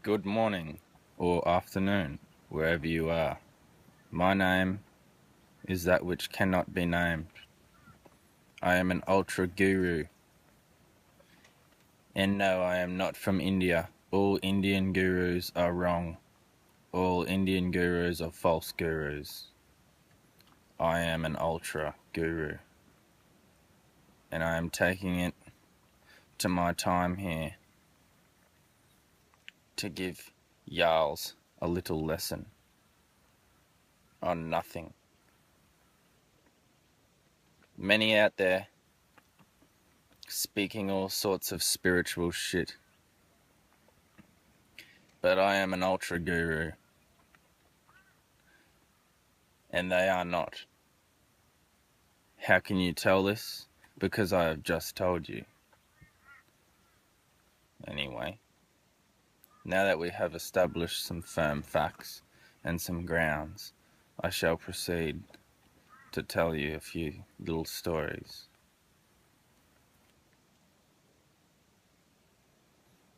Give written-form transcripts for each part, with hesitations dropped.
Good morning or afternoon, wherever you are. My name is that which cannot be named. I am an ultra guru. And no, I am not from India. All Indian gurus are wrong. All Indian gurus are false gurus. I am an ultra guru. And I am taking it to my time here to give Yarls a little lesson on nothing. Many out there speaking all sorts of spiritual shit. But I am an ultra guru. And they are not. How can you tell this? Because I have just told you. Anyway, now that we have established some firm facts and some grounds, I shall proceed to tell you a few little stories.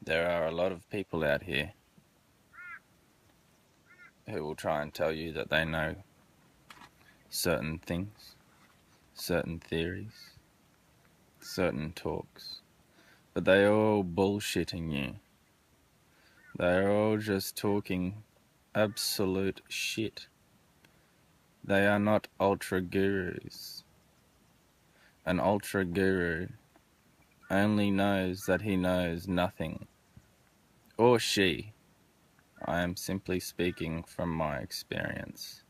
There are a lot of people out here who will try and tell you that they know certain things, certain theories, certain talks, but they are all bullshitting you. They are all just talking absolute shit. They are not ultra gurus. An ultra guru only knows that he knows nothing. Or she. I am simply speaking from my experience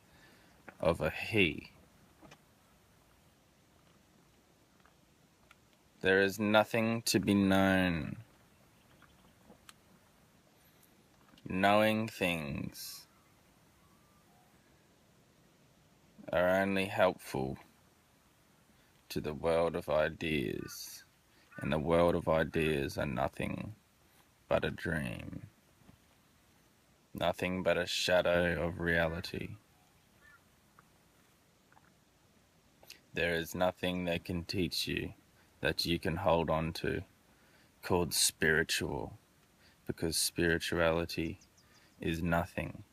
of a he. There is nothing to be known. Knowing things are only helpful to the world of ideas, and the world of ideas are nothing but a dream, nothing but a shadow of reality. There is nothing they can teach you that you can hold on to called spiritual, because spirituality is nothing.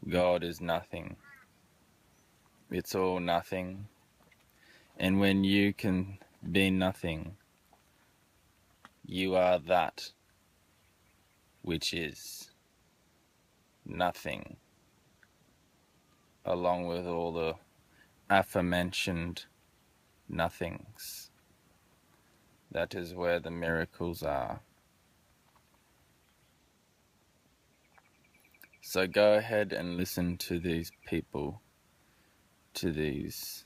God is nothing. It's all nothing. And when you can be nothing, you are that which is nothing, along with all the aforementioned nothings. That is where the miracles are. So go ahead and listen to these people, to these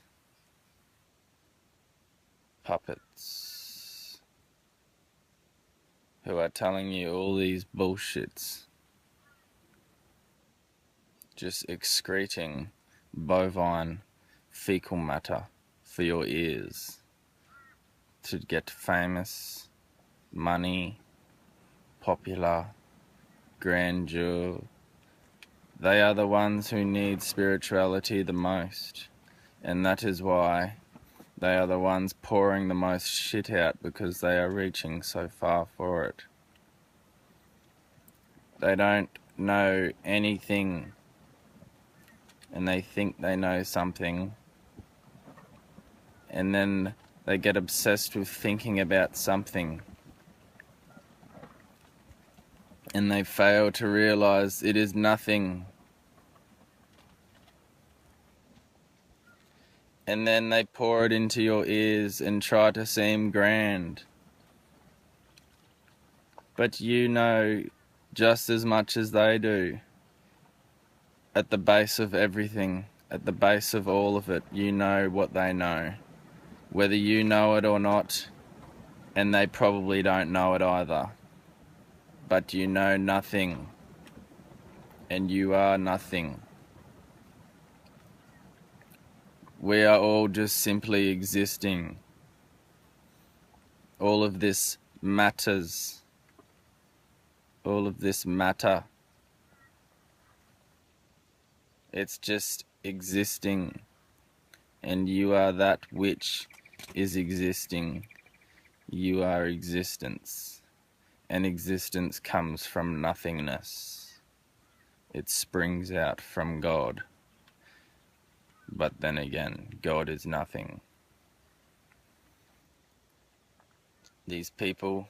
puppets who are telling you all these bullshits, just excreting bovine fecal matter for your ears to get famous, money, popular, grandeur. They are the ones who need spirituality the most, and that is why they are the ones pouring the most shit out, because they are reaching so far for it. They don't know anything, and they think they know something, and then they get obsessed with thinking about something, and they fail to realize it is nothing. And then they pour it into your ears and try to seem grand. But you know just as much as they do. At the base of everything, at the base of all of it, you know what they know. Whether you know it or not, and they probably don't know it either. But you know nothing, and you are nothing. We are all just simply existing. All of this matters. All of this matter. It's just existing. And you are that which is existing. You are existence. And existence comes from nothingness. It springs out from God. But then again, God is nothing. These people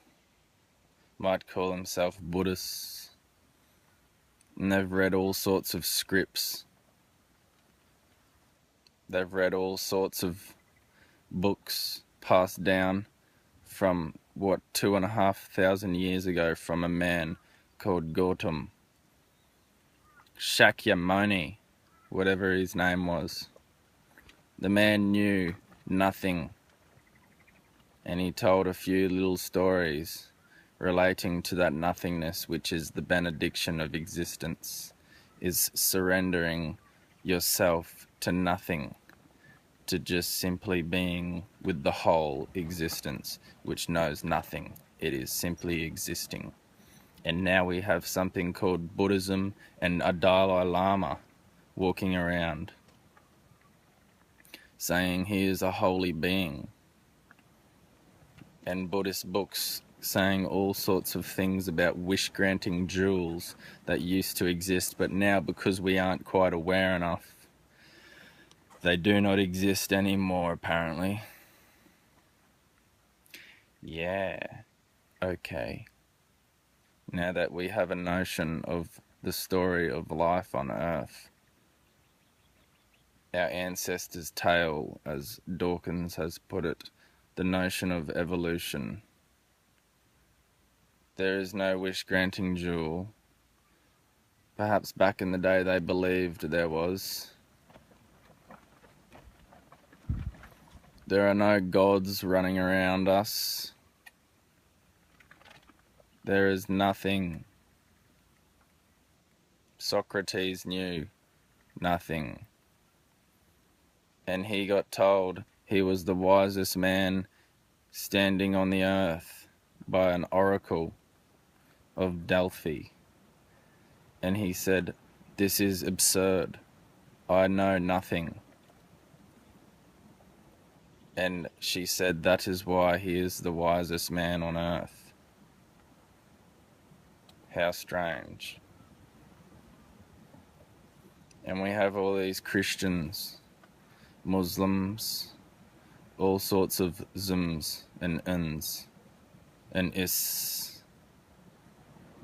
might call themselves Buddhists, and they've read all sorts of scripts. They've read all sorts of books passed down from, 2,500 years ago from a man called Gautam Shakyamuni, whatever his name was. The man knew nothing, and he told a few little stories relating to that nothingness, which is the benediction of existence, is surrendering yourself to nothing, to just simply being with the whole existence, which knows nothing. It is simply existing. And now we have something called Buddhism and a Dalai Lama walking around saying he is a holy being, and Buddhist books saying all sorts of things about wish-granting jewels that used to exist, but now, because we aren't quite aware enough, they do not exist anymore, apparently. Yeah, okay. Now that we have a notion of the story of life on Earth, our ancestors' tale, as Dawkins has put it, the notion of evolution. There is no wish-granting jewel. Perhaps back in the day they believed there was. There are no gods running around us. There is nothing. Socrates knew nothing. And he got told he was the wisest man standing on the earth by an oracle of Delphi. And he said, "This is absurd. I know nothing." And she said, "That is why he is the wisest man on earth." How strange. And we have all these Christians, Muslims, all sorts of zms and uns and is.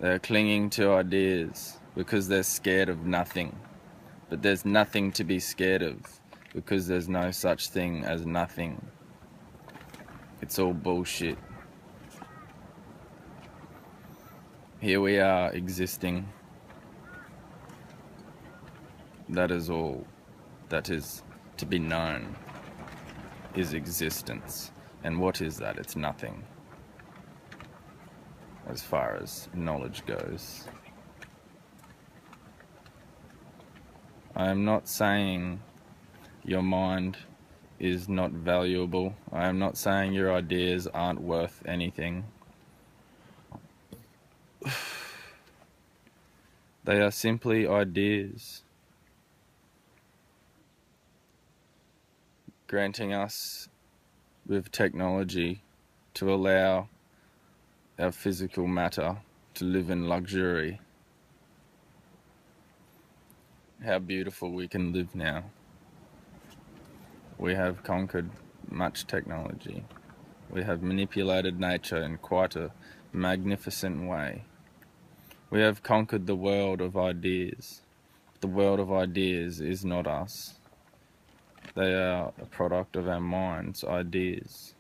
They're clinging to ideas because they're scared of nothing. But there's nothing to be scared of because there's no such thing as nothing. It's all bullshit. Here we are existing. That is all that is to be known, is existence. And what is that? It's nothing, as far as knowledge goes. I am not saying your mind is not valuable. I am not saying your ideas aren't worth anything. They are simply ideas, granting us with technology to allow our physical matter to live in luxury. How beautiful we can live now. We have conquered much technology. We have manipulated nature in quite a magnificent way. We have conquered the world of ideas. The world of ideas is not us. They are a product of our minds, ideas.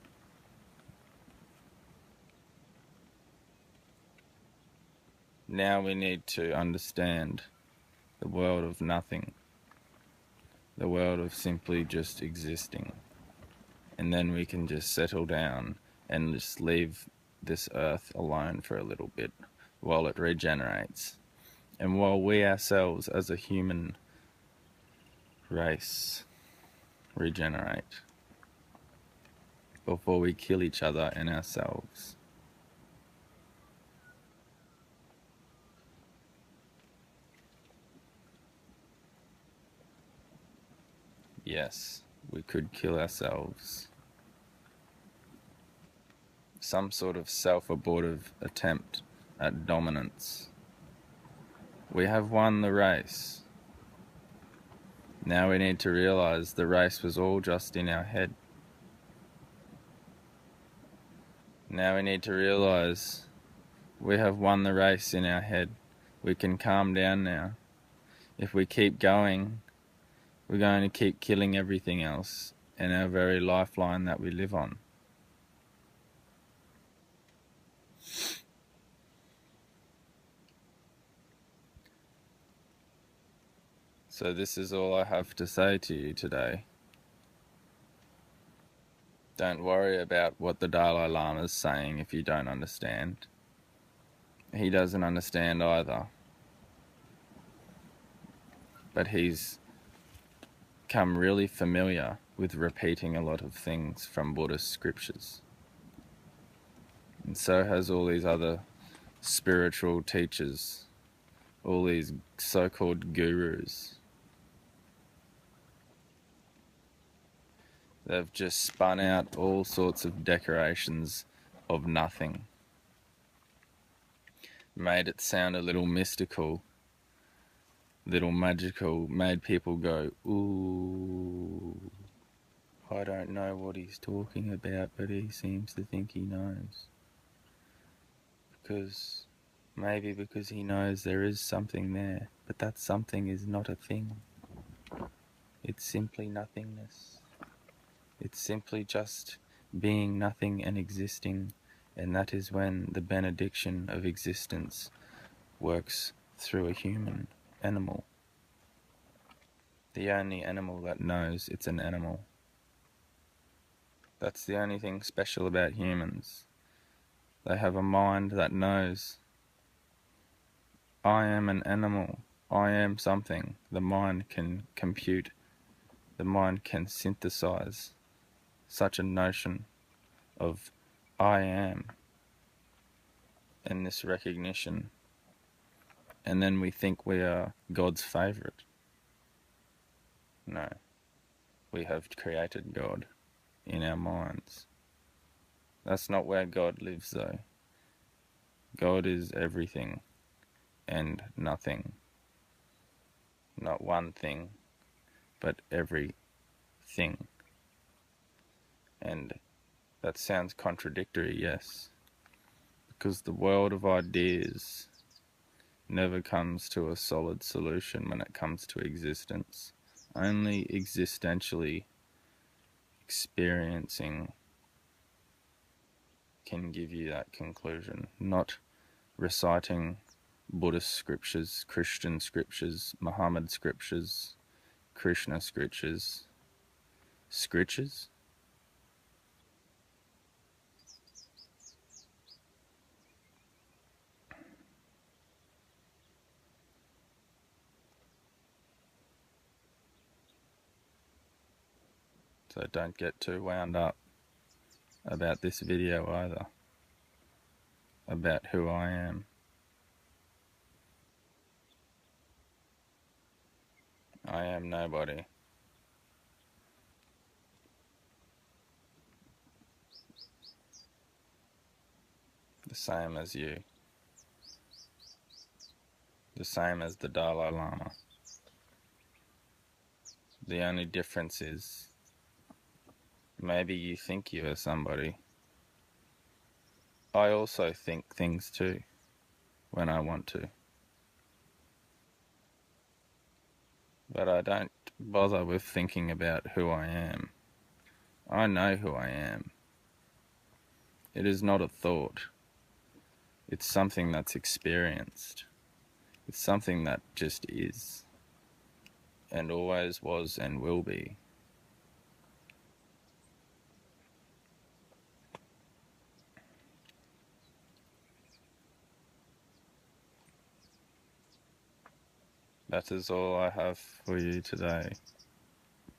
Now we need to understand the world of nothing, the world of simply just existing. And then we can just settle down and just leave this earth alone for a little bit while it regenerates. And while we ourselves as a human race regenerate before we kill each other and ourselves. Yes, we could kill ourselves. some sort of self-abortive attempt at dominance. We have won the race. Now we need to realize the race was all just in our head. Now we need to realize we have won the race in our head. We can calm down now. If we keep going, we're going to keep killing everything else and our very lifeline that we live on. So this is all I have to say to you today. Don't worry about what the Dalai Lama is saying if you don't understand. He doesn't understand either. But he's come really familiar with repeating a lot of things from Buddhist scriptures. And so has all these other spiritual teachers, all these so-called gurus. They've just spun out all sorts of decorations of nothing. Made it sound a little mystical, little magical, made people go, ooh, I don't know what he's talking about, but he seems to think he knows. Maybe because he knows there is something there, but that something is not a thing. It's simply nothingness. It's simply just being nothing and existing, and that is when the benediction of existence works through a human animal. The only animal that knows it's an animal. That's the only thing special about humans. They have a mind that knows, I am an animal, I am something. The mind can compute, the mind can synthesize such a notion of I am and this recognition, and then we think we are God's favorite. No, we have created God in our minds. That's not where God lives though. God is everything and nothing. Not one thing, but everything. And that sounds contradictory, yes, because the world of ideas never comes to a solid solution when it comes to existence. Only existentially experiencing can give you that conclusion, not reciting Buddhist scriptures, Christian scriptures, Muhammad scriptures, Krishna scriptures. Scriptures? So don't get too wound up about this video either, about who I am. I am nobody. The same as you. The same as the Dalai Lama. The only difference is maybe you think you are somebody. I also think things too, when I want to. But I don't bother with thinking about who I am. I know who I am. It is not a thought. It's something that's experienced. It's something that just is, and always was and will be. That is all I have for you today.